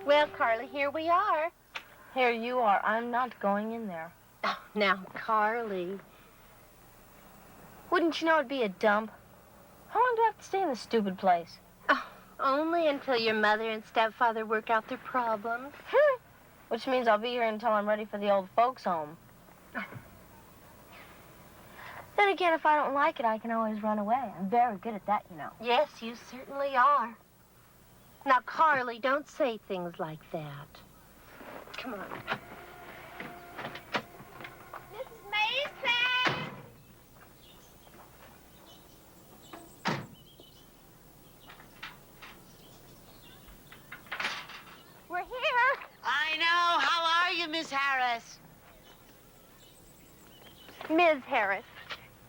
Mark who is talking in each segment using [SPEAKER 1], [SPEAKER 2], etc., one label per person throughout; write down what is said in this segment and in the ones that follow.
[SPEAKER 1] Well, Carly, here we are.
[SPEAKER 2] Here you are. I'm not going in there.
[SPEAKER 1] Oh, now, Carly.
[SPEAKER 2] Wouldn't you know it'd be a dump? How long do I have to stay in this stupid place?
[SPEAKER 1] Oh, only until your mother and stepfather work out their problems.
[SPEAKER 2] Which means I'll be here until I'm ready for the old folks' home. Then again, if I don't like it, I can always run away. I'm very good at that, you know.
[SPEAKER 1] Yes, you certainly are. Now, Carly, don't say things like that. Come on.
[SPEAKER 3] Mrs. Mason!
[SPEAKER 1] We're here.
[SPEAKER 4] I know. How are you, Miss Harris?
[SPEAKER 1] Ms. Harris.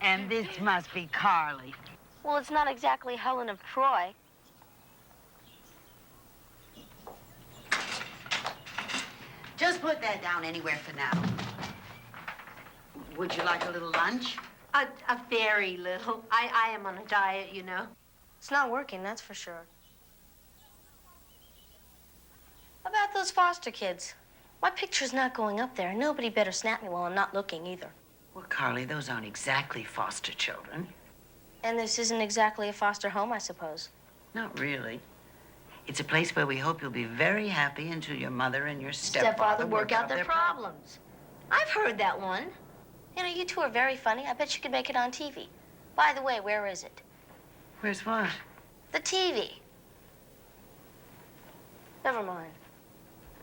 [SPEAKER 4] And this must be Carly.
[SPEAKER 2] Well, it's not exactly Helen of Troy.
[SPEAKER 4] Just put that down anywhere for now. Would you like a little lunch?
[SPEAKER 1] A very little. I am on a diet, you know.
[SPEAKER 2] It's not working, that's for sure. How about those foster kids? My picture's not going up there, and nobody better snap me while I'm not looking either.
[SPEAKER 4] Well, Carly, those aren't exactly foster children.
[SPEAKER 2] And this isn't exactly a foster home, I suppose.
[SPEAKER 4] Not really. It's a place where we hope you'll be very happy until your mother and your stepfather
[SPEAKER 2] work out their problems. I've heard that one. You know, you two are very funny. I bet you could make it on TV. By the way, where is it?
[SPEAKER 4] Where's what?
[SPEAKER 2] The TV. Never mind.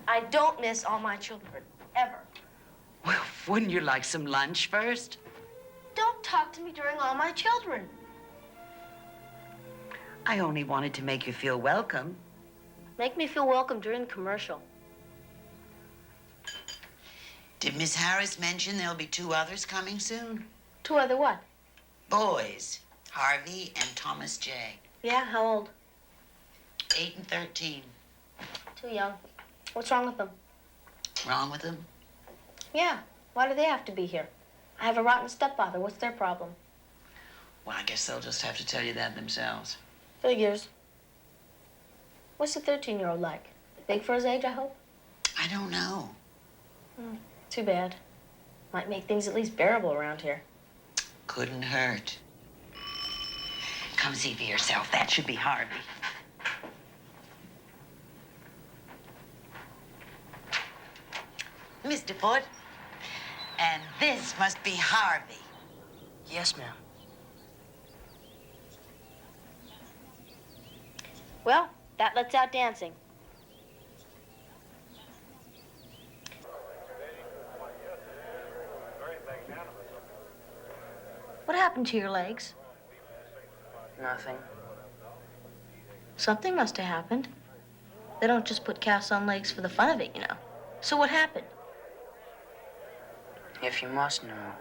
[SPEAKER 2] I don't miss all my children, ever.
[SPEAKER 4] Well, wouldn't you like some lunch first?
[SPEAKER 2] Don't talk to me during all my children.
[SPEAKER 4] I only wanted to make you feel welcome.
[SPEAKER 2] Make me feel welcome during the commercial.
[SPEAKER 4] Did Miss Harris mention there'll be 2 others coming soon?
[SPEAKER 2] 2 other what?
[SPEAKER 4] Boys, Harvey and Thomas J.
[SPEAKER 2] Yeah, how old?
[SPEAKER 4] 8 and 13.
[SPEAKER 2] Too young. What's wrong with them?
[SPEAKER 4] Wrong with them?
[SPEAKER 2] Yeah, why do they have to be here? I have a rotten stepfather. What's their problem?
[SPEAKER 4] Well, I guess they'll just have to tell you that themselves.
[SPEAKER 2] Figures. What's the 13-year-old like? Big for his age, I hope?
[SPEAKER 4] I don't know.
[SPEAKER 2] Too bad. Might make things at least bearable around here.
[SPEAKER 4] Couldn't hurt. Come see for yourself. That should be Harvey. Mr. Foote. And this must be Harvey.
[SPEAKER 5] Yes, ma'am.
[SPEAKER 2] Well, that lets out dancing. What happened to your legs?
[SPEAKER 5] Nothing.
[SPEAKER 2] Something must have happened. They don't just put casts on legs for the fun of it, you know. So what happened?
[SPEAKER 5] If you must know,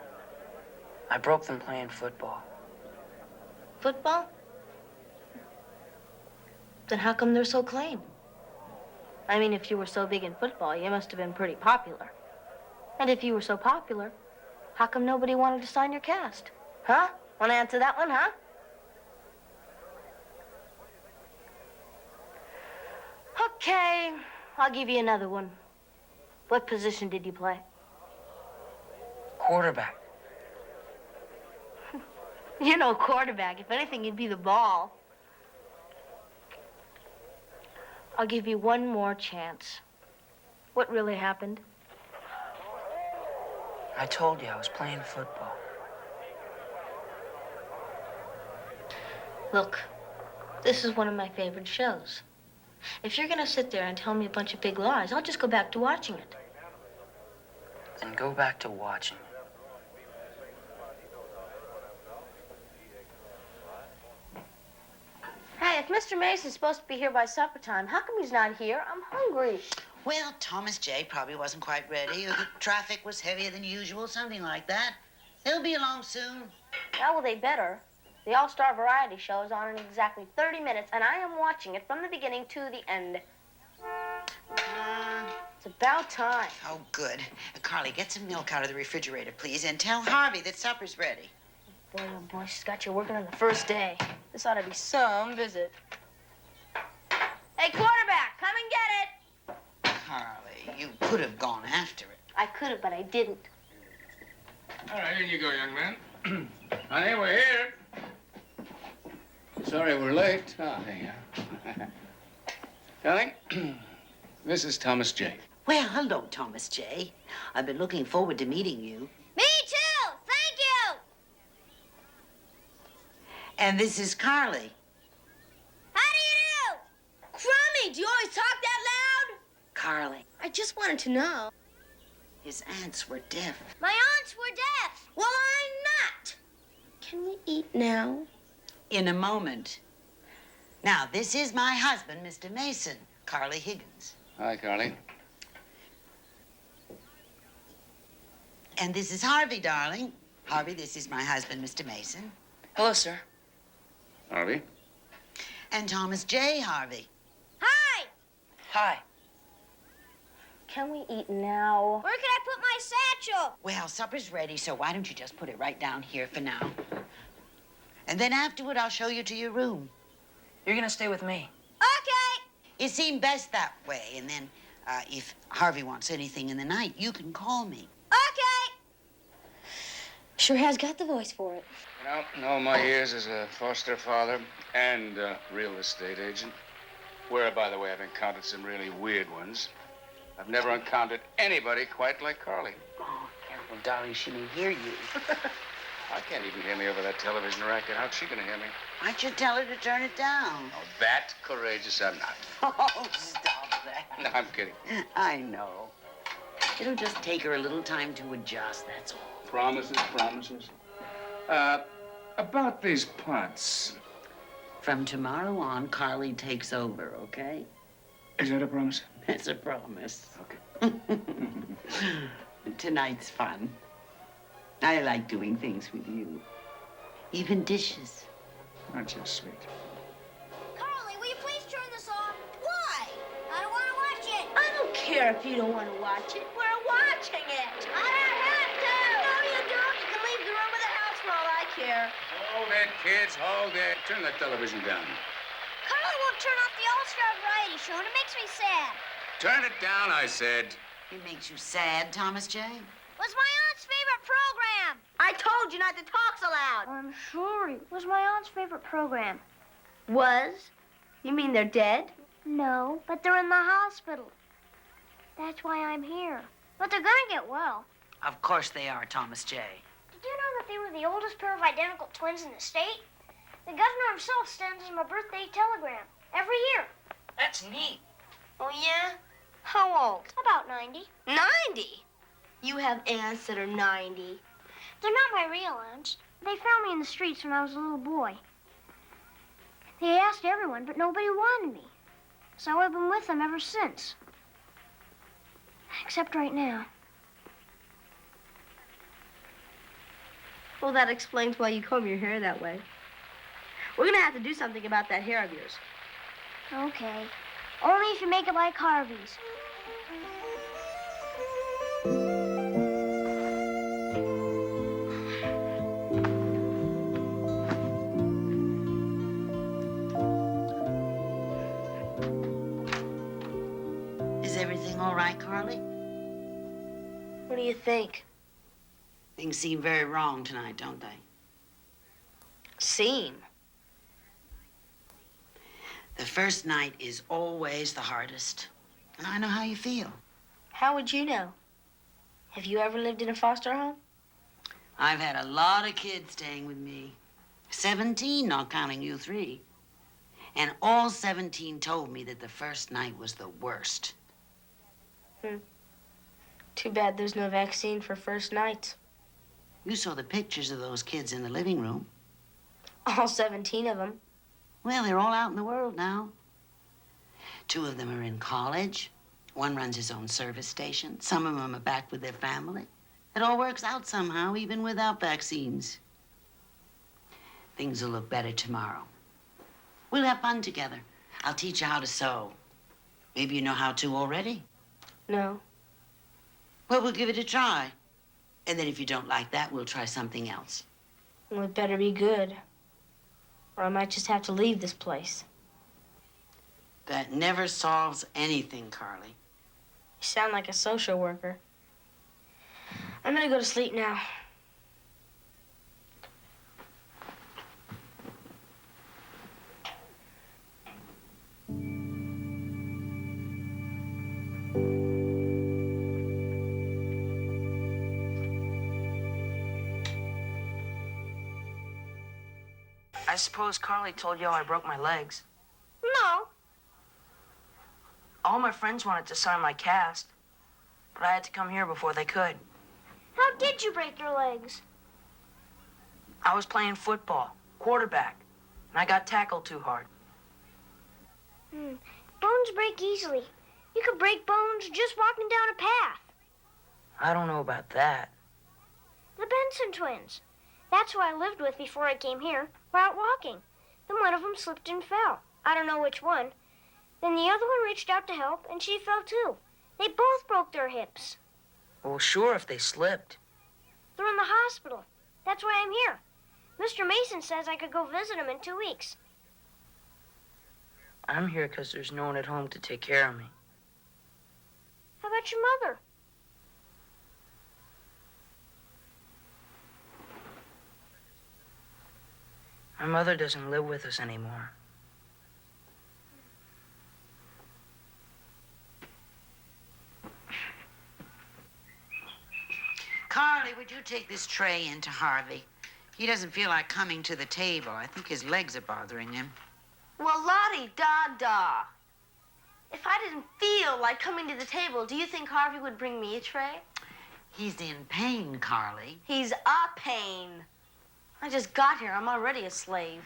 [SPEAKER 5] I broke them playing football.
[SPEAKER 2] Football? Then how come they're so clean? I mean, if you were so big in football, you must have been pretty popular. And if you were so popular, how come nobody wanted to sign your cast? Huh? Want to answer that one, huh? Okay, I'll give you another one. What position did you play?
[SPEAKER 5] Quarterback.
[SPEAKER 2] You're no quarterback. If anything, you'd be the ball. I'll give you one more chance. What really happened?
[SPEAKER 5] I told you I was playing football.
[SPEAKER 2] Look, this is one of my favorite shows. If you're gonna sit there and tell me a bunch of big lies, I'll just go back to watching it.
[SPEAKER 5] Then go back to watching.
[SPEAKER 2] Hey, If Mr. Mason's supposed to be here by supper time, how come he's not here? I'm hungry.
[SPEAKER 4] Well, Thomas J. probably wasn't quite ready, or the traffic was heavier than usual, something like that. He'll be along soon.
[SPEAKER 2] Yeah, well, they better. The All-Star Variety Show is on in exactly 30 minutes, and I am watching it from the beginning to the end. It's about time.
[SPEAKER 4] Oh, good. Carly, get some milk out of the refrigerator, please, and tell Harvey that supper's ready.
[SPEAKER 2] Boy, oh boy, she's got you working on the first day. This ought to be some visit. Hey, quarterback, come and get it.
[SPEAKER 4] Carly, you could have gone after it.
[SPEAKER 2] I could have, but I didn't.
[SPEAKER 6] All right, here you go, young man. Honey, we're here. Sorry we're late. Oh, there you are. Darling, this is Thomas J.
[SPEAKER 4] Well, hello, Thomas J. I've been looking forward to meeting you.
[SPEAKER 3] Me too. Thank you.
[SPEAKER 4] And this is Carly.
[SPEAKER 3] How do you do?
[SPEAKER 2] Crummy, do you always talk that loud?
[SPEAKER 4] Carly,
[SPEAKER 2] I just wanted to know.
[SPEAKER 4] his aunts were deaf.
[SPEAKER 3] My aunts were deaf.
[SPEAKER 2] Well, I'm not. Can we eat now?
[SPEAKER 4] In a moment. Now, this is my husband, Mr. Mason, Carly Higgins.
[SPEAKER 6] Hi, Carly.
[SPEAKER 4] And this is Harvey, darling. Harvey, this is my husband, Mr. Mason.
[SPEAKER 5] Hello, sir.
[SPEAKER 6] Harvey.
[SPEAKER 4] And Thomas J. Harvey.
[SPEAKER 3] Hi.
[SPEAKER 5] Hi.
[SPEAKER 2] Can we eat now?
[SPEAKER 3] Where can I put my satchel?
[SPEAKER 4] Well, supper's ready, so why don't you just put it right down here for now? And then afterward, I'll show you to your room.
[SPEAKER 5] You're gonna stay with me.
[SPEAKER 3] Okay.
[SPEAKER 4] It seemed best that way. And then, if Harvey wants anything in the night, you can call me.
[SPEAKER 3] Okay.
[SPEAKER 2] Sure has got the voice for it.
[SPEAKER 6] You know, in all my years as a foster father and a real estate agent, where, by the way, I've encountered some really weird ones, I've never encountered anybody quite like Carly.
[SPEAKER 4] Oh, careful, darling. She may hear you.
[SPEAKER 6] I can't even hear me over that television racket. How's she gonna hear me?
[SPEAKER 4] I should tell her to turn it down.
[SPEAKER 6] Oh, that courageous I'm not.
[SPEAKER 4] Oh, stop that.
[SPEAKER 6] No, I'm kidding.
[SPEAKER 4] I know. It'll just take her a little time to adjust, that's all.
[SPEAKER 6] Promises, promises. About these punts.
[SPEAKER 4] From tomorrow on, Carly takes over, okay?
[SPEAKER 6] Is that a promise?
[SPEAKER 4] That's a promise.
[SPEAKER 6] Okay.
[SPEAKER 4] Tonight's fun. I like doing things with you. Even dishes.
[SPEAKER 6] Aren't you sweet?
[SPEAKER 3] Carly, will you please turn this off? Why? I don't want to watch it.
[SPEAKER 2] I don't care if you don't want to watch it. We're watching it.
[SPEAKER 3] I don't have to.
[SPEAKER 2] No, you don't. You can leave the room of the house for all I care.
[SPEAKER 6] Hold it, kids, hold it. Turn that television down.
[SPEAKER 3] Carly won't turn off the All-Star Variety Show, and it makes me sad.
[SPEAKER 6] Turn it down, I said.
[SPEAKER 4] It makes you sad, Thomas J?
[SPEAKER 3] What's my aunt's favorite program?
[SPEAKER 2] I told you not to talk so loud.
[SPEAKER 1] I'm sure it was my aunt's favorite program.
[SPEAKER 2] Was? You mean they're dead?
[SPEAKER 1] No, but they're in the hospital. That's why I'm here. But they're gonna get well.
[SPEAKER 4] Of course they are, Thomas J.
[SPEAKER 1] Did you know that they were the oldest pair of identical twins in the state? The governor himself sends them a birthday telegram every year.
[SPEAKER 5] That's neat.
[SPEAKER 2] Oh, yeah? How old?
[SPEAKER 1] About 90.
[SPEAKER 2] 90? You have aunts that are 90.
[SPEAKER 1] They're not my real aunts. They found me in the streets when I was a little boy. They asked everyone, but nobody wanted me. So I've been with them ever since. Except right now.
[SPEAKER 2] Well, that explains why you comb your hair that way. We're gonna have to do something about that hair of yours.
[SPEAKER 1] Okay. Only if you make it like Harvey's.
[SPEAKER 4] Is everything all right, Carly?
[SPEAKER 2] What do you think?
[SPEAKER 4] Things seem very wrong tonight, don't they?
[SPEAKER 2] Seem.
[SPEAKER 4] The first night is always the hardest. And I know how you feel.
[SPEAKER 2] How would you know? Have you ever lived in a foster home?
[SPEAKER 4] I've had a lot of kids staying with me. 17, not counting you 3. And all 17 told me that the first night was the worst.
[SPEAKER 2] Too bad there's no vaccine for first nights.
[SPEAKER 4] You saw the pictures of those kids in the living room.
[SPEAKER 2] All 17 of them.
[SPEAKER 4] Well, they're all out in the world now. 2 of them are in college. One runs his own service station. Some of them are back with their family. It all works out somehow, even without vaccines. Things will look better tomorrow. We'll have fun together. I'll teach you how to sew. Maybe you know how to already.
[SPEAKER 2] No.
[SPEAKER 4] Well, we'll give it a try. And then if you don't like that, we'll try something else.
[SPEAKER 2] Well, it better be good. Or I might just have to leave this place.
[SPEAKER 4] That never solves anything, Carly.
[SPEAKER 2] You sound like a social worker. I'm gonna go to sleep now.
[SPEAKER 5] I suppose Carly told y'all I broke my legs.
[SPEAKER 1] No.
[SPEAKER 5] All my friends wanted to sign my cast, but I had to come here before they could.
[SPEAKER 1] How did you break your legs?
[SPEAKER 5] I was playing football, quarterback, and I got tackled too hard.
[SPEAKER 1] Bones break easily. You could break bones just walking down a path.
[SPEAKER 5] I don't know about that.
[SPEAKER 1] The Benson twins. That's who I lived with before I came here. We're out walking. Then one of them slipped and fell. I don't know which one. Then the other one reached out to help, and she fell too. They both broke their hips.
[SPEAKER 5] Well, sure, if they slipped.
[SPEAKER 1] They're in the hospital. That's why I'm here. Mr. Mason says I could go visit them in 2 weeks.
[SPEAKER 5] I'm here because there's no one at home to take care of me.
[SPEAKER 1] How about your mother?
[SPEAKER 5] My mother doesn't live with us anymore.
[SPEAKER 4] Carly, would you take this tray in to Harvey? He doesn't feel like coming to the table. I think his legs are bothering him.
[SPEAKER 2] Well, la-di-da-da. If I didn't feel like coming to the table, do you think Harvey would bring me a tray?
[SPEAKER 4] He's in pain, Carly.
[SPEAKER 2] He's a pain. I just got here. I'm already a slave.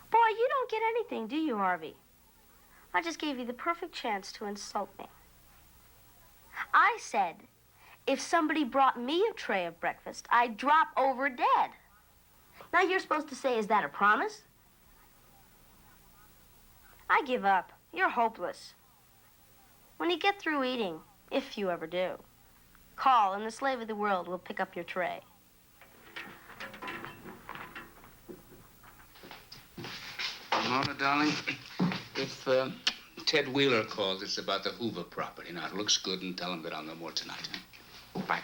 [SPEAKER 2] Boy, you don't get anything, do you, Harvey? I just gave you the perfect chance to insult me. I said, if somebody brought me a tray of breakfast, I'd drop over dead. Now you're supposed to say, is that a promise? I give up. You're hopeless. When you get through eating, if you ever do, call and the slave of the world will pick up your tray.
[SPEAKER 6] Mona, darling, if Ted Wheeler calls, it's about the Hoover property. Now, it looks good, and tell him that I'll know more tonight. Huh? Bye.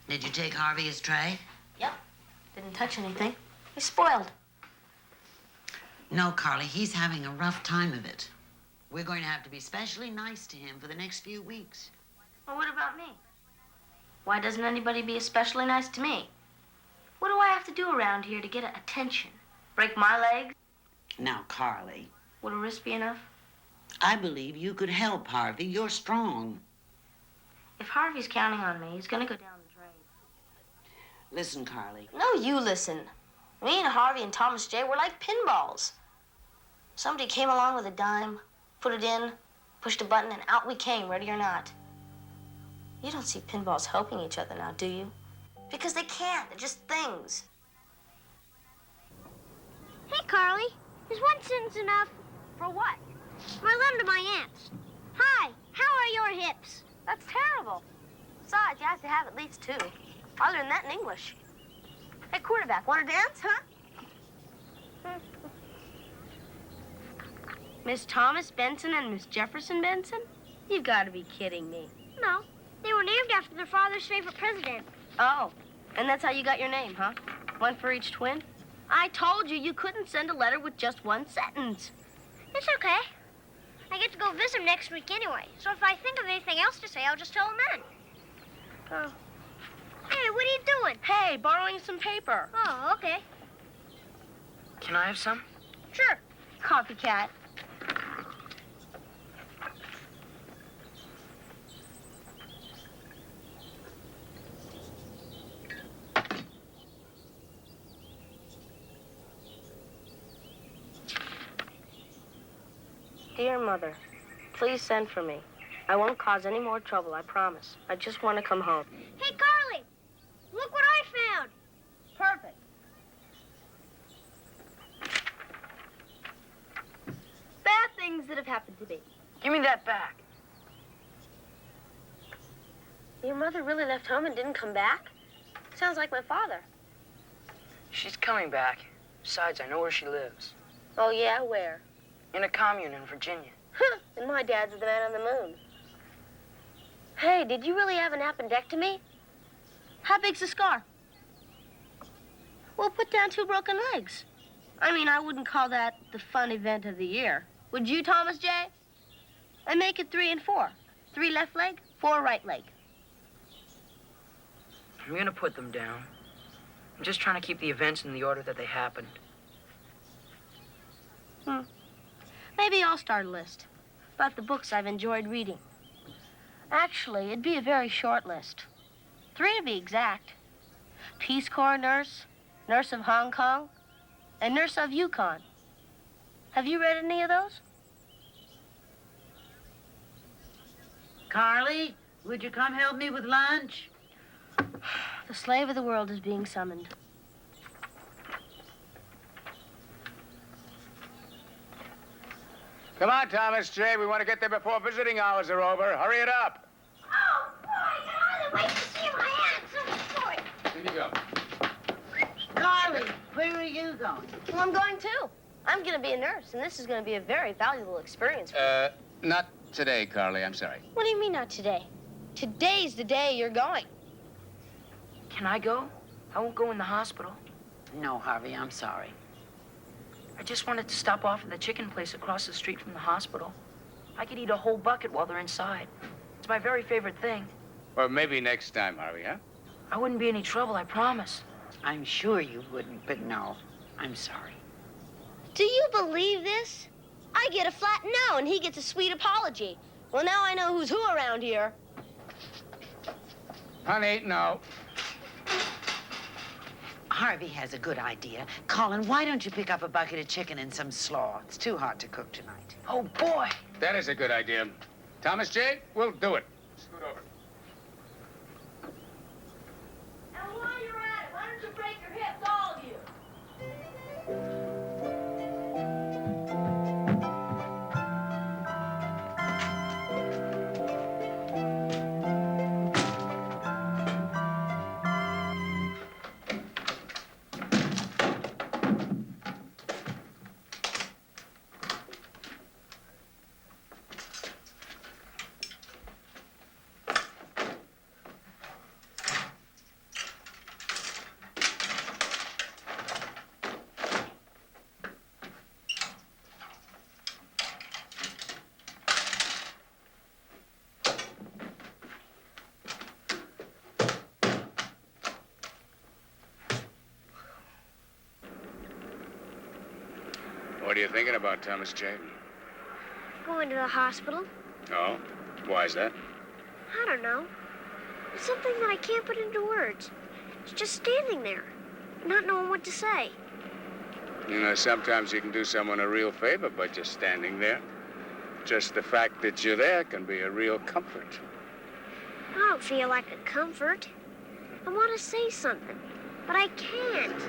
[SPEAKER 4] Did you take Harvey his tray?
[SPEAKER 2] Yep. Didn't touch anything. He's spoiled.
[SPEAKER 4] No, Carly, he's having a rough time of it. We're going to have to be especially nice to him for the next few weeks.
[SPEAKER 2] Well, what about me? Why doesn't anybody be especially nice to me? What do I have to do around here to get attention? Break my legs?
[SPEAKER 4] Now, Carly,
[SPEAKER 2] Would a wrist be enough?
[SPEAKER 4] I believe you could help Harvey. You're strong.
[SPEAKER 2] If Harvey's counting on me, he's gonna go down the drain.
[SPEAKER 4] Listen, Carly.
[SPEAKER 2] No, you listen. Me and Harvey and Thomas J. were like pinballs. Somebody came along with a dime, put it in, pushed a button, and out we came, ready or not. You don't see pinballs helping each other now, do you? Because they can't. They're just things.
[SPEAKER 1] Hey, Carly. Is one sentence enough?
[SPEAKER 2] For what?
[SPEAKER 1] My letter to my aunts. Hi, how are your hips?
[SPEAKER 2] That's terrible. Besides, you have to have at least 2. I learned that in English. Hey, quarterback, want to dance, huh? Miss Thomas Benson and Miss Jefferson Benson? You've got to be kidding me.
[SPEAKER 1] No, they were named after their father's favorite president.
[SPEAKER 2] Oh, and that's how you got your name, huh? One for each twin? I told you you couldn't send a letter with just one sentence.
[SPEAKER 1] It's okay. I get to go visit them next week anyway, so if I think of anything else to say, I'll just tell them then.
[SPEAKER 2] Oh.
[SPEAKER 1] Hey, what are you doing?
[SPEAKER 2] Hey, borrowing some paper.
[SPEAKER 1] Oh, okay.
[SPEAKER 5] Can I have some?
[SPEAKER 1] Sure.
[SPEAKER 2] Copycat. Dear Mother, please send for me. I won't cause any more trouble, I promise. I just want to come home.
[SPEAKER 1] Hey, Carly! Look what I found!
[SPEAKER 2] Perfect. Bad things that have happened to me.
[SPEAKER 5] Give me that back.
[SPEAKER 2] Your mother really left home and didn't come back? Sounds like my father.
[SPEAKER 5] She's coming back. Besides, I know where she lives.
[SPEAKER 2] Oh, yeah? Where?
[SPEAKER 5] In a commune in Virginia.
[SPEAKER 2] Huh, and my dad's the man on the moon. Hey, did you really have an appendectomy? How big's the scar? Well, put down 2 broken legs. I mean, I wouldn't call that the fun event of the year. Would you, Thomas J? And make it 3 and 4. 3 left leg, 4 right leg.
[SPEAKER 5] I'm gonna put them down. I'm just trying to keep the events in the order that they happened.
[SPEAKER 2] Maybe I'll start a list about the books I've enjoyed reading. Actually, it'd be a very short list. 3 to be exact. Peace Corps nurse, nurse of Hong Kong, and nurse of Yukon. Have you read any of those?
[SPEAKER 7] Carly, would you come help me with lunch?
[SPEAKER 2] The slave of the world is being summoned.
[SPEAKER 6] Come on, Thomas J. We want to get there before visiting hours are over. Hurry it up.
[SPEAKER 1] Oh, boy, I can't wait to see my aunt. So
[SPEAKER 6] Here you go.
[SPEAKER 7] Carly, where are you going?
[SPEAKER 2] Well, I'm going too. I'm going to be a nurse, and this is going to be a very valuable experience for me.
[SPEAKER 6] Not today, Carly. I'm sorry.
[SPEAKER 2] What do you mean not today? Today's the day you're going.
[SPEAKER 5] Can I go? I won't go in the hospital.
[SPEAKER 7] No, Harvey, I'm sorry.
[SPEAKER 5] I just wanted to stop off at the chicken place across the street from the hospital. I could eat a whole bucket while they're inside. It's my very favorite thing.
[SPEAKER 6] Well, maybe next time, Harvey, huh?
[SPEAKER 5] I wouldn't be any trouble, I promise.
[SPEAKER 7] I'm sure you wouldn't, but no, I'm sorry.
[SPEAKER 2] Do you believe this? I get a flat no, and he gets a sweet apology. Well, now I know who's who around here.
[SPEAKER 6] Honey, no.
[SPEAKER 7] Harvey has a good idea. Colin, why don't you pick up a bucket of chicken and some slaw? It's too hot to cook tonight.
[SPEAKER 5] Oh, boy.
[SPEAKER 6] That is a good idea. Thomas J., we'll do it. Scoot over.
[SPEAKER 2] And while you're at it, why don't you break your hips, all of you?
[SPEAKER 6] What are you thinking about, Thomas J.?
[SPEAKER 1] Going to the hospital?
[SPEAKER 6] Oh? Why is that?
[SPEAKER 1] I don't know. It's something that I can't put into words. It's just standing there, not knowing what to say.
[SPEAKER 6] You know, sometimes you can do someone a real favor by just standing there. Just the fact that you're there can be a real comfort.
[SPEAKER 1] I don't feel like a comfort. I want to say something, but I can't.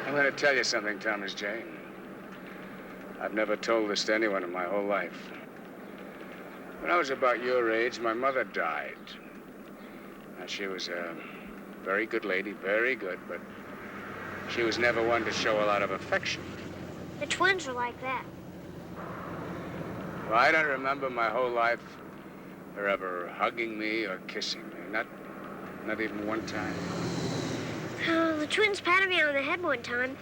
[SPEAKER 6] I'm going to tell you something, Thomas J. I've never told this to anyone in my whole life. When I was about your age, my mother died. Now, she was a very good lady, very good, but she was never one to show a lot of affection.
[SPEAKER 1] The twins are like that.
[SPEAKER 6] Well, I don't remember my whole life her ever hugging me or kissing me. Not even one time.
[SPEAKER 1] The twins patted me on the head one time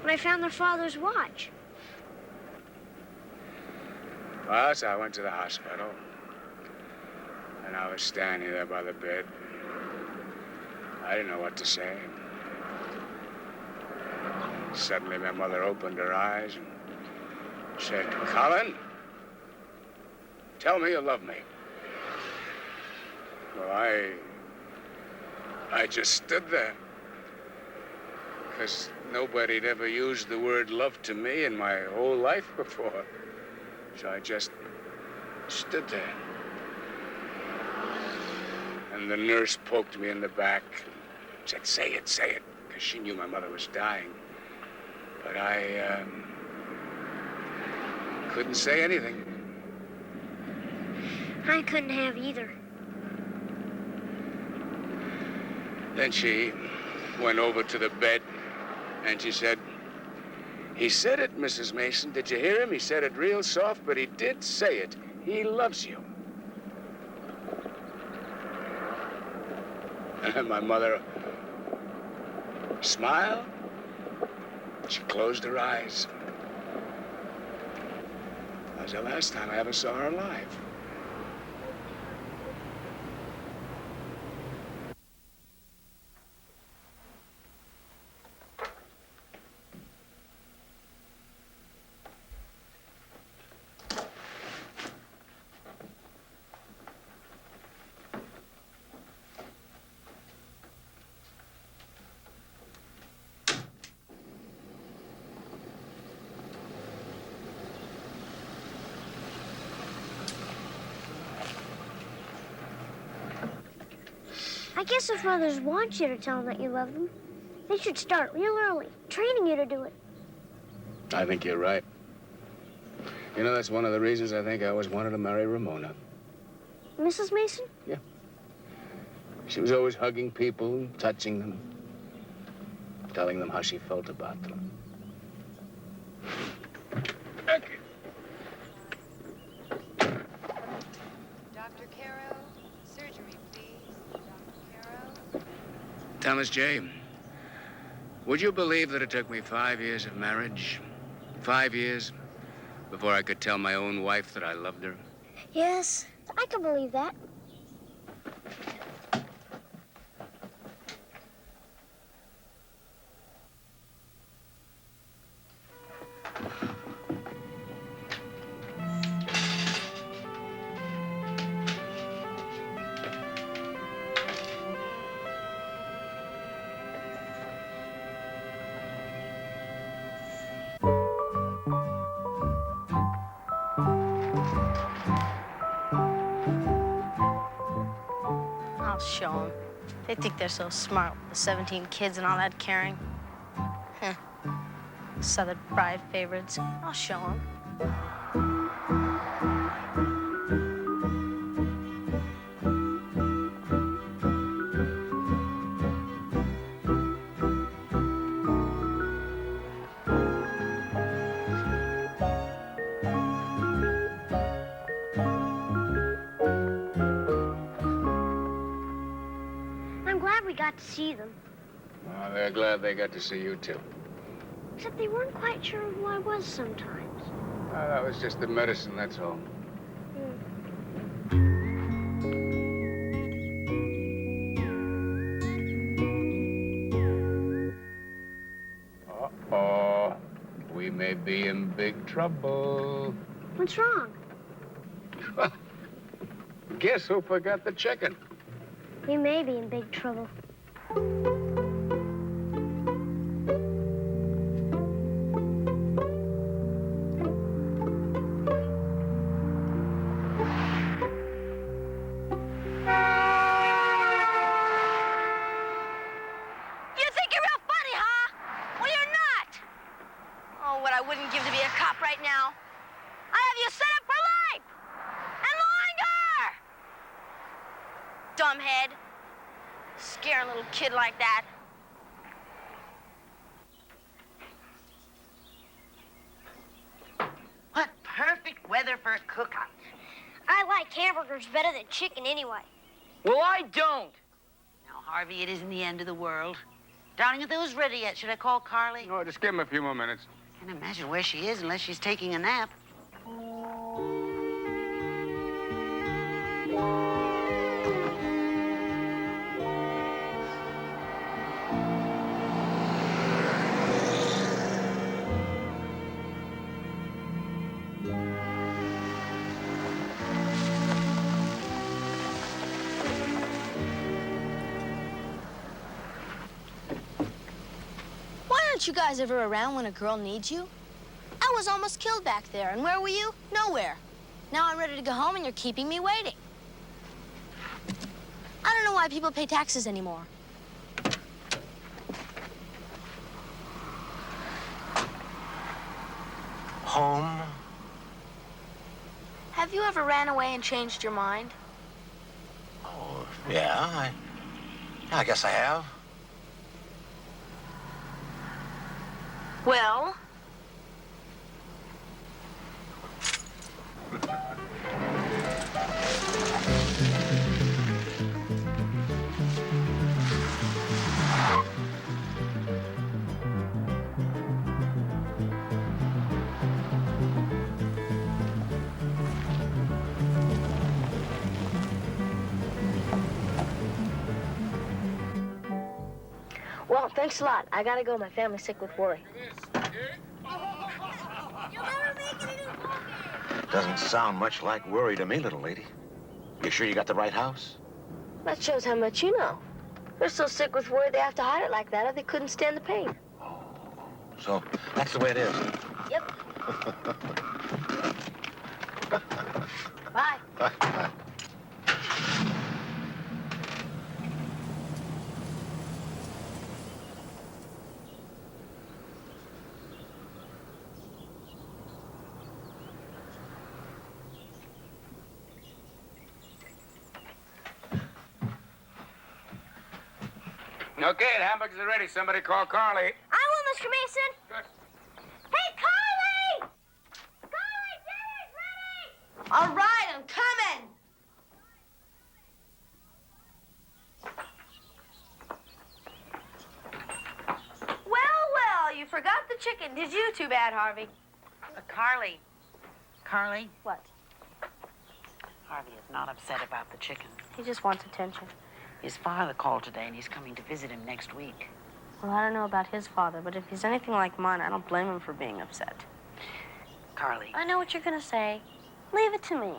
[SPEAKER 1] when I found their father's watch.
[SPEAKER 6] Well, so I went to the hospital, and I was standing there by the bed. I didn't know what to say. Suddenly, my mother opened her eyes and said, "Colin, tell me you love me." Well, I just stood there. because nobody'd ever used the word love to me in my whole life before. So I just stood there. And the nurse poked me in the back and said, say it, because she knew my mother was dying. But I couldn't say anything.
[SPEAKER 1] I couldn't have either.
[SPEAKER 6] Then she went over to the bed, and she said, he said it, Mrs. Mason. Did you hear him? He said it real soft, but he did say it. He loves you. And my mother smiled. She closed her eyes. That was the last time I ever saw her alive.
[SPEAKER 1] I guess if mothers want you to tell them that you love them, they should start real early, training you to do it.
[SPEAKER 6] I think you're right. You know, that's one of the reasons I think I always wanted to marry Ramona.
[SPEAKER 1] Mrs. Mason?
[SPEAKER 6] Yeah. She was always hugging people, touching them, telling them how she felt about them. Okay.
[SPEAKER 8] Dr. Caro, surgery, please. Dr. Caro.
[SPEAKER 6] Thomas J., would you believe that it took me 5 years of marriage? 5 years before I could tell my own wife that I loved her?
[SPEAKER 1] Yes, I can believe that.
[SPEAKER 2] I'll show them. They think they're so smart with the 17 kids and all that caring. Heh. Southern pride favorites. I'll show them.
[SPEAKER 1] I'm glad we got to see them.
[SPEAKER 6] Well, they're glad they got to see you, too.
[SPEAKER 1] Except they weren't quite sure who I was sometimes.
[SPEAKER 6] That was just the medicine, that's all. Uh-oh. We may be in big trouble.
[SPEAKER 1] What's wrong?
[SPEAKER 6] Guess who forgot the chicken?
[SPEAKER 1] We may be in big trouble.
[SPEAKER 2] You think you're real funny, huh? Well, you're not. Oh, what I wouldn't give to be a cop right now. I have you set up for life and longer. Dumbhead. Scare a little kid like that.
[SPEAKER 7] What perfect weather for a cook-up.
[SPEAKER 1] I like hamburgers better than chicken anyway.
[SPEAKER 5] Well, I don't.
[SPEAKER 7] Now, Harvey, it isn't the end of the world. Darling, are those ready yet? Should I call Carly?
[SPEAKER 6] No, just give him a few more minutes.
[SPEAKER 7] Can't imagine where she is unless she's taking a nap.
[SPEAKER 3] Weren't you guys ever around when a girl needs you? I was almost killed back there, and where were you? Nowhere. Now I'm ready to go home, and you're keeping me waiting. I don't know why people pay taxes anymore.
[SPEAKER 9] Home?
[SPEAKER 3] Have you ever ran away and changed your mind?
[SPEAKER 9] Oh, yeah, I guess I have.
[SPEAKER 3] Well?
[SPEAKER 2] Well, thanks a lot. I gotta go. My family's sick with worry.
[SPEAKER 9] Doesn't sound much like worry to me, little lady. You sure you got the right house?
[SPEAKER 2] That shows how much you know. They're so sick with worry they have to hide it like that, or they couldn't stand the pain.
[SPEAKER 9] So that's the way it is.
[SPEAKER 2] Yep. Bye.
[SPEAKER 9] Bye.
[SPEAKER 6] Okay, the hamburgers are ready. Somebody call Carly.
[SPEAKER 1] I will, Mr. Mason.
[SPEAKER 6] Good.
[SPEAKER 1] Hey, Carly! Carly, dinner's ready!
[SPEAKER 2] All right, I'm coming. Well, you forgot the chicken, did you? Too bad, Harvey.
[SPEAKER 7] Carly. Carly?
[SPEAKER 2] What?
[SPEAKER 7] Harvey is not upset about the chicken.
[SPEAKER 2] He just wants attention.
[SPEAKER 7] His father called today, and he's coming to visit him next week.
[SPEAKER 2] Well, I don't know about his father, but if he's anything like mine, I don't blame him for being upset.
[SPEAKER 7] Carly.
[SPEAKER 2] I know what you're gonna say. Leave it to me.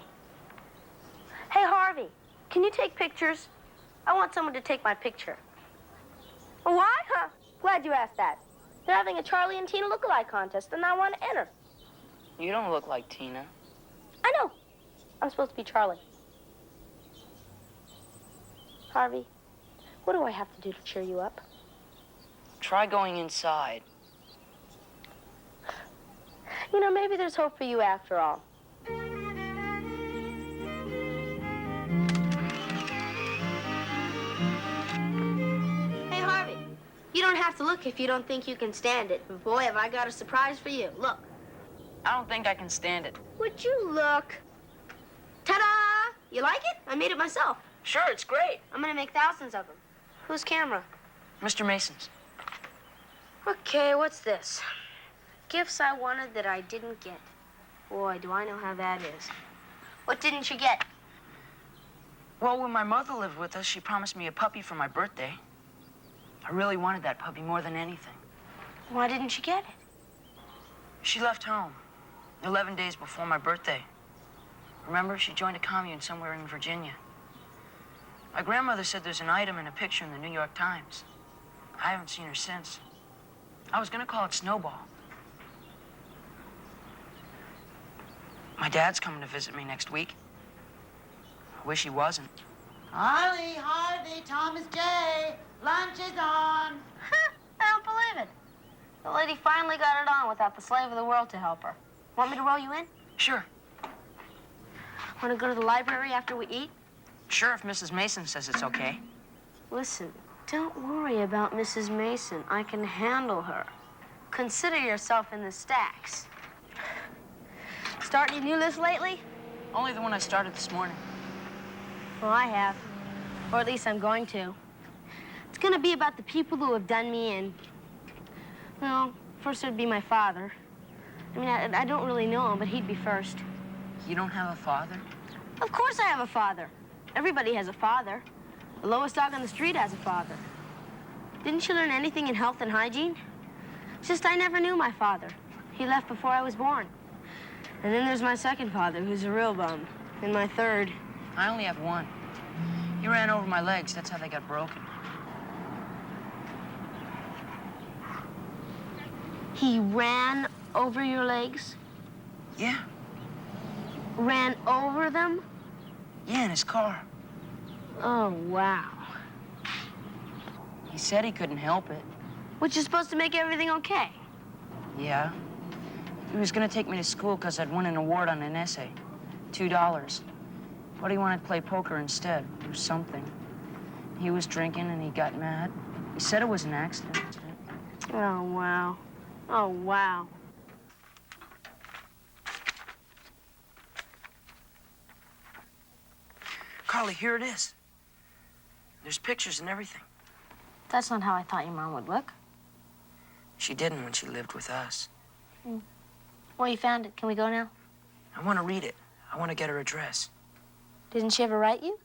[SPEAKER 2] Hey, Harvey, can you take pictures? I want someone to take my picture. Why? Huh? Glad you asked that. They're having a Charlie and Tina look-alike contest, and I want to enter.
[SPEAKER 5] You don't look like Tina.
[SPEAKER 2] I know. I'm supposed to be Charlie. Harvey, what do I have to do to cheer you up?
[SPEAKER 5] Try going inside.
[SPEAKER 2] You know, maybe there's hope for you after all. Hey, Harvey, you don't have to look if you don't think you can stand it. But boy, have I got a surprise for you. Look.
[SPEAKER 5] I don't think I can stand it.
[SPEAKER 2] Would you look? Ta-da! You like it? I made it myself.
[SPEAKER 5] Sure, it's great.
[SPEAKER 2] I'm gonna make thousands of them. Whose camera?
[SPEAKER 5] Mr. Mason's.
[SPEAKER 2] Okay, what's this? Gifts I wanted that I didn't get. Boy, do I know how that is. What didn't you get?
[SPEAKER 5] Well, when my mother lived with us, she promised me a puppy for my birthday. I really wanted that puppy more than anything.
[SPEAKER 2] Why didn't you get it?
[SPEAKER 5] She left home 11 days before my birthday. Remember, she joined a commune somewhere in Virginia. My grandmother said there's an item and a picture in the New York Times. I haven't seen her since. I was gonna call it Snowball. My dad's coming to visit me next week. I wish he wasn't.
[SPEAKER 7] Holly, Harvey, Thomas J. Lunch is on.
[SPEAKER 2] Huh, I don't believe it. The lady finally got it on without the slave of the world to help her. Want me to roll you in?
[SPEAKER 5] Sure.
[SPEAKER 2] Want to go to the library after we eat?
[SPEAKER 5] Sure, if Mrs. Mason says it's okay.
[SPEAKER 2] Listen, don't worry about Mrs. Mason. I can handle her. Consider yourself in the stacks. Start any new list lately?
[SPEAKER 5] Only the one I started this morning.
[SPEAKER 2] Well, I have. Or at least I'm going to. It's going to be about the people who have done me in. Well, first it would be my father. I mean, I don't really know him, but he'd be first.
[SPEAKER 5] You don't have a father?
[SPEAKER 2] Of course I have a father. Everybody has a father. The lowest dog on the street has a father. Didn't you learn anything in health and hygiene? It's just I never knew my father. He left before I was born. And then there's my second father, who's a real bum. And my third.
[SPEAKER 5] I only have one. He ran over my legs. That's how they got broken.
[SPEAKER 2] He ran over your legs?
[SPEAKER 5] Yeah.
[SPEAKER 2] Ran over them?
[SPEAKER 5] Yeah, in his car.
[SPEAKER 2] Oh, wow.
[SPEAKER 5] He said he couldn't help it.
[SPEAKER 2] Which is supposed to make everything okay.
[SPEAKER 5] Yeah. He was gonna take me to school because I'd won an award on an essay. $2. But he wanted to play poker instead, or something. He was drinking and he got mad. He said it was an accident.
[SPEAKER 2] Oh, wow. Oh, wow.
[SPEAKER 5] Carly, here it is. There's pictures and everything.
[SPEAKER 2] That's not how I thought your mom would look.
[SPEAKER 5] She didn't when she lived with us.
[SPEAKER 2] Well, you found it. Can we go now?
[SPEAKER 5] I want to read it. I want to get her address.
[SPEAKER 2] Didn't she ever write you?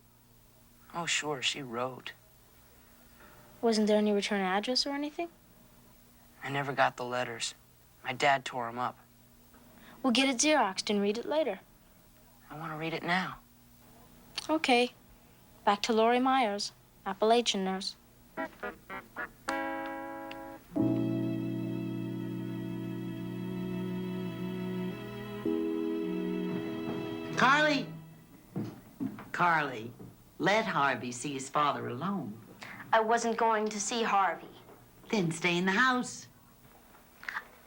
[SPEAKER 5] Oh, sure, she wrote.
[SPEAKER 2] Wasn't there any return address or anything?
[SPEAKER 5] I never got the letters. My dad tore them up.
[SPEAKER 2] We'll get it Xeroxed and read it later.
[SPEAKER 5] I want to read it now.
[SPEAKER 2] Okay. Back to Lori Myers, Appalachian nurse.
[SPEAKER 4] Carly! Carly, let Harvey see his father alone.
[SPEAKER 2] I wasn't going to see Harvey.
[SPEAKER 4] Then stay in the house.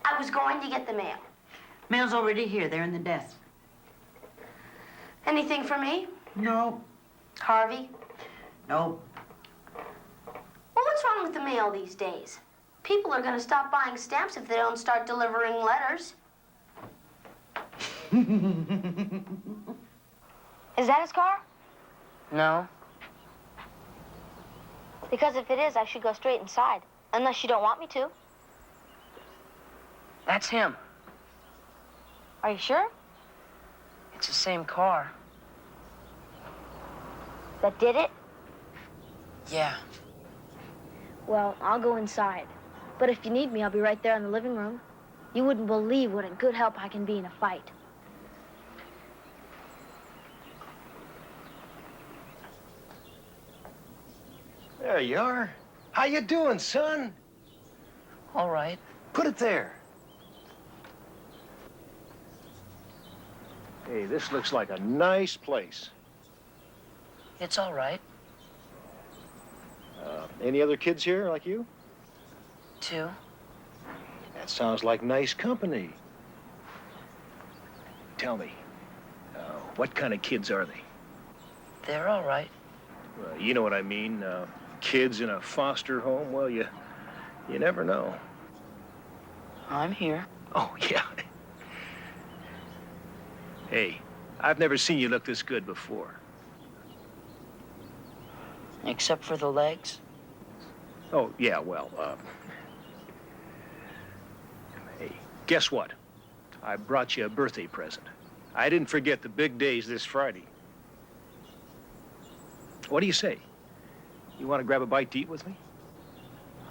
[SPEAKER 2] I was going to get the mail.
[SPEAKER 4] Mail's already here. They're in the desk.
[SPEAKER 2] Anything for me?
[SPEAKER 4] No.
[SPEAKER 2] Harvey?
[SPEAKER 4] No.
[SPEAKER 2] Well, what's wrong with the mail these days? People are going to stop buying stamps if they don't start delivering letters. Is that his car?
[SPEAKER 5] No.
[SPEAKER 2] Because if it is, I should go straight inside. Unless you don't want me to.
[SPEAKER 5] That's him.
[SPEAKER 2] Are you sure?
[SPEAKER 5] It's the same car.
[SPEAKER 2] That did it?
[SPEAKER 5] Yeah.
[SPEAKER 2] Well, I'll go inside. But if you need me, I'll be right there in the living room. You wouldn't believe what a good help I can be in a fight.
[SPEAKER 10] There you are. How you doing, son?
[SPEAKER 5] All right.
[SPEAKER 10] Put it there. Hey, this looks like a nice place.
[SPEAKER 5] It's all right.
[SPEAKER 10] Any other kids here like you?
[SPEAKER 5] 2.
[SPEAKER 10] That sounds like nice company. Tell me, what kind of kids are they?
[SPEAKER 5] They're all right.
[SPEAKER 10] Well, you know what I mean. Kids in a foster home, well, you never know.
[SPEAKER 5] I'm here.
[SPEAKER 10] Oh, yeah. Hey, I've never seen you look this good before.
[SPEAKER 5] Except for the legs.
[SPEAKER 10] Oh, yeah, well, hey, guess what? I brought you a birthday present. I didn't forget the big day's this Friday. What do you say? You want to grab a bite to eat with me?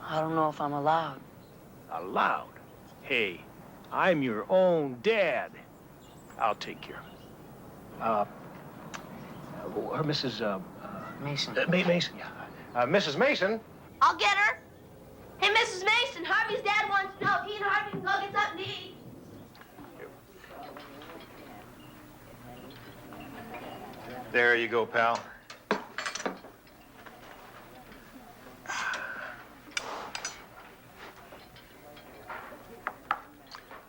[SPEAKER 5] I don't know if I'm allowed.
[SPEAKER 10] Allowed? Hey, I'm your own dad. I'll take care of it. Or Mrs.
[SPEAKER 5] Mason.
[SPEAKER 10] Mason, yeah. Mrs. Mason?
[SPEAKER 2] I'll get her. Hey, Mrs. Mason, Harvey's dad wants to know if he and Harvey can go get something to eat.
[SPEAKER 10] There you go, pal.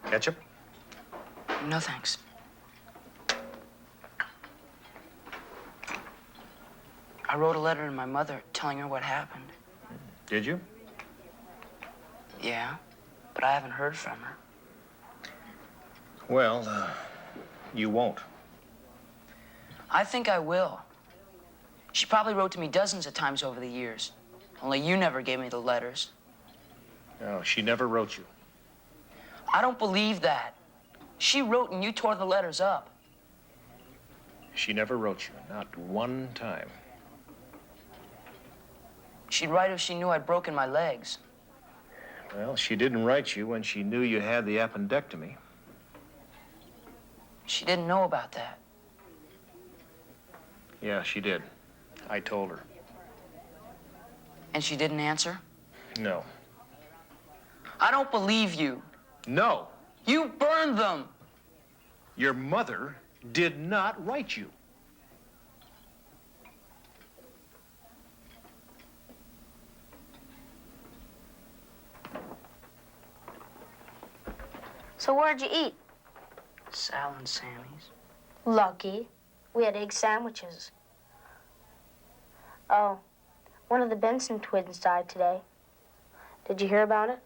[SPEAKER 10] Ketchup?
[SPEAKER 5] No, thanks. I wrote a letter to my mother telling her what happened.
[SPEAKER 10] Did you?
[SPEAKER 5] Yeah, but I haven't heard from her.
[SPEAKER 10] Well, you won't.
[SPEAKER 5] I think I will. She probably wrote to me dozens of times over the years. Only you never gave me the letters.
[SPEAKER 10] No, she never wrote you.
[SPEAKER 5] I don't believe that. She wrote and you tore the letters up.
[SPEAKER 10] She never wrote you, not one time.
[SPEAKER 5] She'd write if she knew I'd broken my legs.
[SPEAKER 10] Well, she didn't write you when she knew you had the appendectomy.
[SPEAKER 5] She didn't know about that.
[SPEAKER 10] Yeah, she did. I told her.
[SPEAKER 5] And she didn't answer?
[SPEAKER 10] No.
[SPEAKER 5] I don't believe you.
[SPEAKER 10] No.
[SPEAKER 5] You burned them.
[SPEAKER 10] Your mother did not write you.
[SPEAKER 2] So where'd you eat?
[SPEAKER 5] Sal and Sammy's.
[SPEAKER 2] Lucky. We had egg sandwiches. Oh, one of the Benson twins died today. Did you hear about it?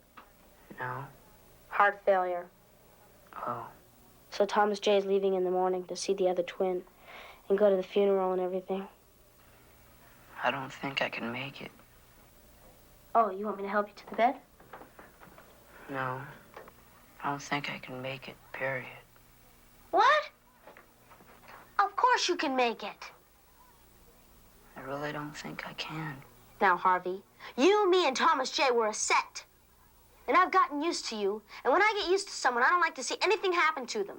[SPEAKER 5] No.
[SPEAKER 2] Heart failure.
[SPEAKER 5] Oh.
[SPEAKER 2] So Thomas J. is leaving in the morning to see the other twin and go to the funeral and everything.
[SPEAKER 5] I don't think I can make it.
[SPEAKER 2] Oh, you want me to help you to the bed?
[SPEAKER 5] No. I don't think I can make it, period.
[SPEAKER 2] What? Of course you can make it.
[SPEAKER 5] I really don't think I can.
[SPEAKER 2] Now, Harvey, you, me, and Thomas J. were a set. And I've gotten used to you. And when I get used to someone, I don't like to see anything happen to them.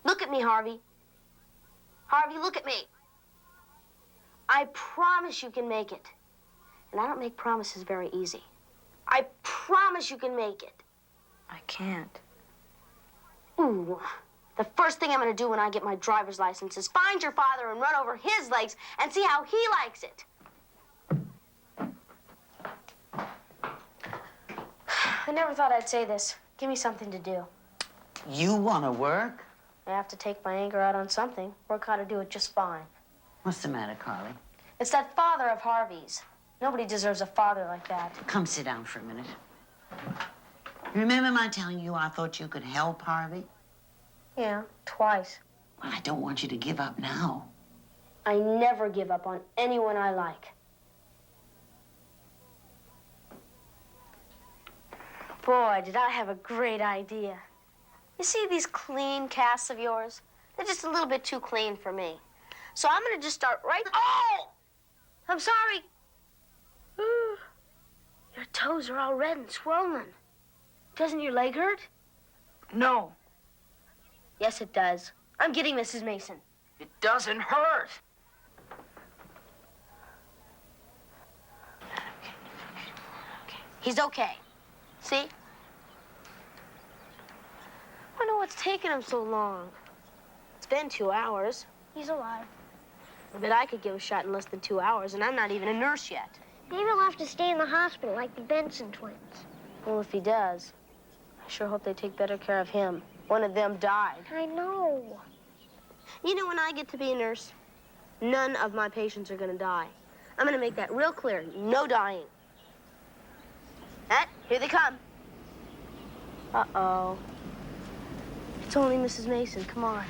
[SPEAKER 2] Look at me, Harvey. Harvey, look at me. I promise you can make it. And I don't make promises very easy. I promise you can make it.
[SPEAKER 5] I can't.
[SPEAKER 2] Ooh. The first thing I'm going to do when I get my driver's license is find your father and run over his legs and see how he likes it. I never thought I'd say this. Give me something to do.
[SPEAKER 4] You want to work?
[SPEAKER 2] I have to take my anger out on something. Work how to do it just fine.
[SPEAKER 4] What's the matter, Carly?
[SPEAKER 2] It's that father of Harvey's. Nobody deserves a father like that.
[SPEAKER 4] Come sit down for a minute. Remember my telling you I thought you could help Harvey?
[SPEAKER 2] Yeah, twice.
[SPEAKER 4] Well, I don't want you to give up now.
[SPEAKER 2] I never give up on anyone I like. Boy, did I have a great idea. You see these clean casts of yours? They're just a little bit too clean for me. So I'm gonna just start right... Oh! I'm sorry. Your toes are all red and swollen. Doesn't your leg hurt?
[SPEAKER 5] No,
[SPEAKER 2] Yes, it does. I'm getting Mrs. Mason.
[SPEAKER 5] it doesn't hurt.
[SPEAKER 2] He's okay. See? I wonder what's taking him so long. It's been 2 hours. He's alive. I bet I could give a shot in less than 2 hours, and I'm not even a nurse yet.
[SPEAKER 1] Maybe he'll have to stay in the hospital like the Benson twins.
[SPEAKER 2] Well, if he does, I sure hope they take better care of him. One of them died.
[SPEAKER 1] I know.
[SPEAKER 2] You know, when I get to be a nurse, none of my patients are gonna die. I'm gonna make that real clear. No dying. Here they come. Uh-oh. It's only Mrs. Mason. Come on.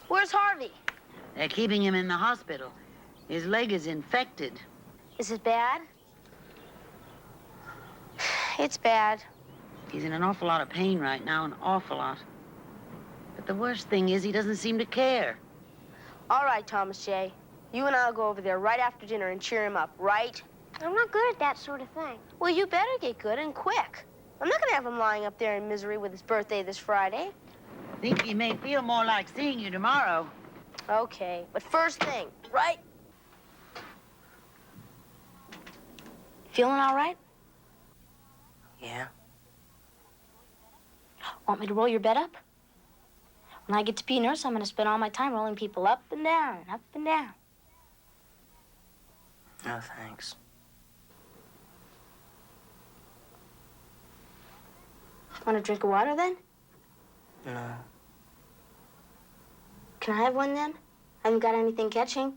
[SPEAKER 2] Where's Harvey?
[SPEAKER 4] They're keeping him in the hospital. His leg is infected.
[SPEAKER 2] Is it bad? It's bad.
[SPEAKER 4] He's in an awful lot of pain right now, an awful lot. But the worst thing is he doesn't seem to care.
[SPEAKER 2] All right, Thomas J. You and I'll go over there right after dinner and cheer him up, right?
[SPEAKER 1] I'm not good at that sort of thing.
[SPEAKER 2] Well, you better get good and quick. I'm not gonna have him lying up there in misery with his birthday this Friday.
[SPEAKER 4] I think he may feel more like seeing you tomorrow.
[SPEAKER 2] Okay, but first thing, right? Feeling all right?
[SPEAKER 5] Yeah.
[SPEAKER 2] Want me to roll your bed up? When I get to be a nurse, I'm gonna spend all my time rolling people up and down, up and down.
[SPEAKER 5] No, thanks.
[SPEAKER 2] Want a drink of water then?
[SPEAKER 5] No.
[SPEAKER 2] Can I have one then? I haven't got anything catching.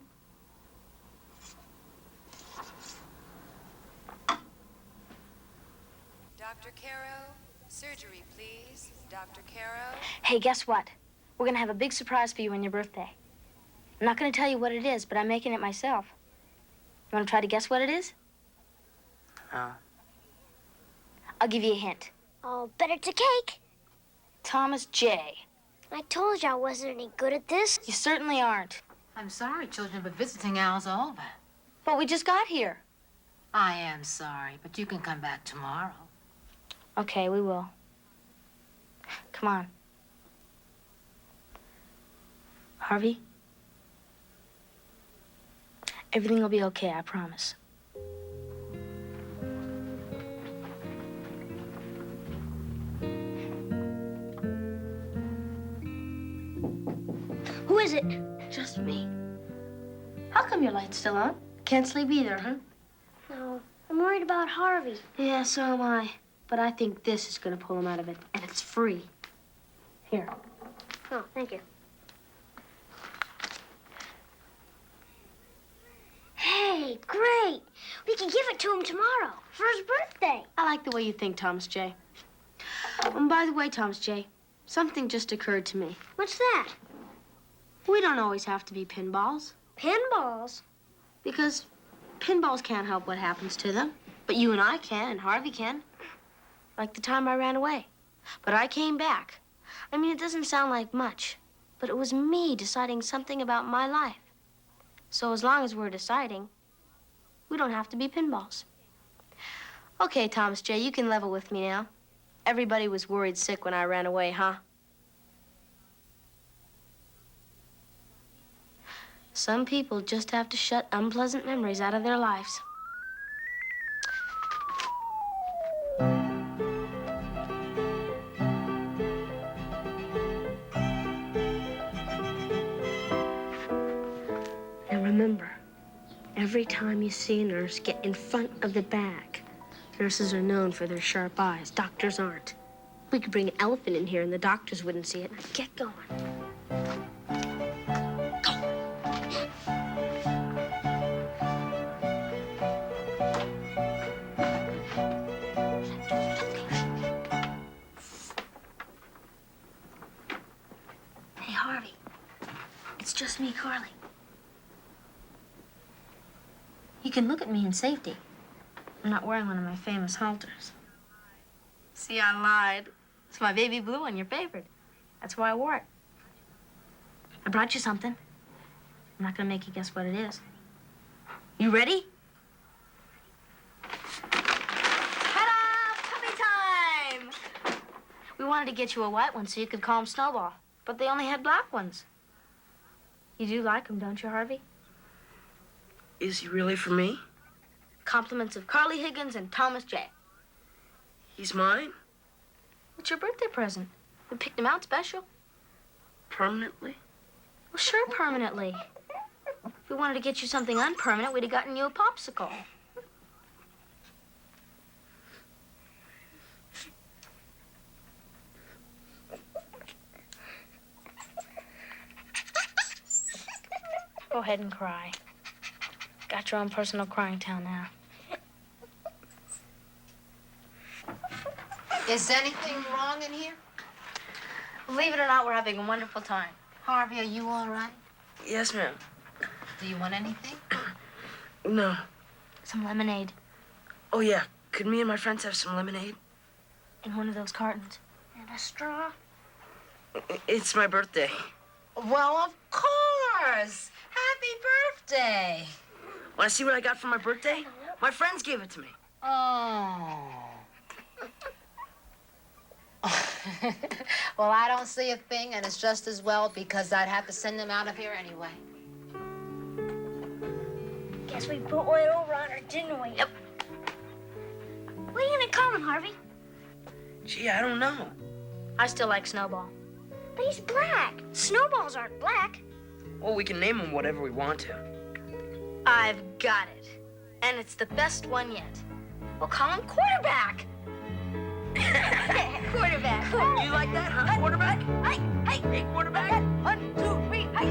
[SPEAKER 8] Dr. Caro, surgery, please. Dr. Caro.
[SPEAKER 2] Hey, guess what? We're gonna have a big surprise for you on your birthday. I'm not gonna tell you what it is, but I'm making it myself. You wanna try to guess what it is?
[SPEAKER 5] No.
[SPEAKER 2] I'll give you a hint.
[SPEAKER 1] I'll bet it's a cake.
[SPEAKER 2] Thomas J.
[SPEAKER 1] I told you I wasn't any good at this.
[SPEAKER 2] You certainly aren't.
[SPEAKER 11] I'm sorry, children, but visiting hour's over.
[SPEAKER 2] But we just got here.
[SPEAKER 11] I am sorry, but you can come back tomorrow.
[SPEAKER 2] Okay, we will. Come on. Harvey? Everything will be okay, I promise.
[SPEAKER 1] is it?
[SPEAKER 2] Just me. How come your light's still on? Can't sleep either, huh?
[SPEAKER 1] No, I'm worried about Harvey.
[SPEAKER 2] Yeah, so am I. But I think this is gonna pull him out of it, and it's free. Here.
[SPEAKER 1] Oh, thank you. Hey, great. We can give it to him tomorrow for his birthday.
[SPEAKER 2] I like the way you think, Thomas J. And by the way, Thomas J., something just occurred to me.
[SPEAKER 1] What's that?
[SPEAKER 2] We don't always have to be pinballs.
[SPEAKER 1] Pinballs?
[SPEAKER 2] Because pinballs can't help what happens to them. But you and I can, and Harvey can. Like the time I ran away. But I came back. I mean, it doesn't sound like much, but it was me deciding something about my life. So as long as we're deciding, we don't have to be pinballs. Okay, Thomas J., you can level with me now. Everybody was worried sick when I ran away, huh? Some people just have to shut unpleasant memories out of their lives. Now remember, every time you see a nurse, get in front of the bag. Nurses are known for their sharp eyes. Doctors aren't. We could bring an elephant in here and the doctors wouldn't see it. Now get going. Hey, Harvey. It's just me, Carly. You can look at me in safety. I'm not wearing one of my famous halters. See, I lied. It's my baby blue one, your favorite. That's why I wore it. I brought you something. I'm not gonna make you guess what it is. You ready? Ta-da! Puppy time! We wanted to get you a white one so you could call him Snowball, but they only had black ones. You do like him, don't you, Harvey?
[SPEAKER 5] Is he really for me?
[SPEAKER 2] Compliments of Carly Higgins and Thomas J.
[SPEAKER 5] He's mine?
[SPEAKER 2] It's your birthday present. We picked him out special.
[SPEAKER 5] Permanently?
[SPEAKER 2] Well, sure, permanently. If we wanted to get you something unpermanent, we'd have gotten you a popsicle. Go ahead and cry. Got your own personal crying towel now.
[SPEAKER 11] Is anything wrong in here?
[SPEAKER 2] Believe it or not, we're having a wonderful time.
[SPEAKER 11] Harvey, are you all right?
[SPEAKER 5] Yes, ma'am.
[SPEAKER 11] Do you want anything?
[SPEAKER 5] No.
[SPEAKER 2] Some lemonade
[SPEAKER 5] Oh, yeah. Could me and my friends have some lemonade?
[SPEAKER 2] in one of those cartons.
[SPEAKER 1] And a straw.
[SPEAKER 5] It's my birthday.
[SPEAKER 11] Well, of course. Happy birthday.
[SPEAKER 5] Want to see what I got for my birthday? My friends gave it to me.
[SPEAKER 11] Oh. Well, I don't see a thing, and it's just as well because I'd have to send them out of here anyway.
[SPEAKER 1] Guess we put one over on her, didn't we? Yep. What are you gonna call him, Harvey?
[SPEAKER 5] Gee, I don't know.
[SPEAKER 2] I still like Snowball.
[SPEAKER 1] But he's black. Snowballs aren't black.
[SPEAKER 5] Well, we can name him whatever we want to.
[SPEAKER 2] I've got it. And it's the best one yet. We'll call him Quarterback. Quarterback.
[SPEAKER 5] You like that, huh? Quarterback? Hey, quarterback.
[SPEAKER 2] 1, 2, 3, hey.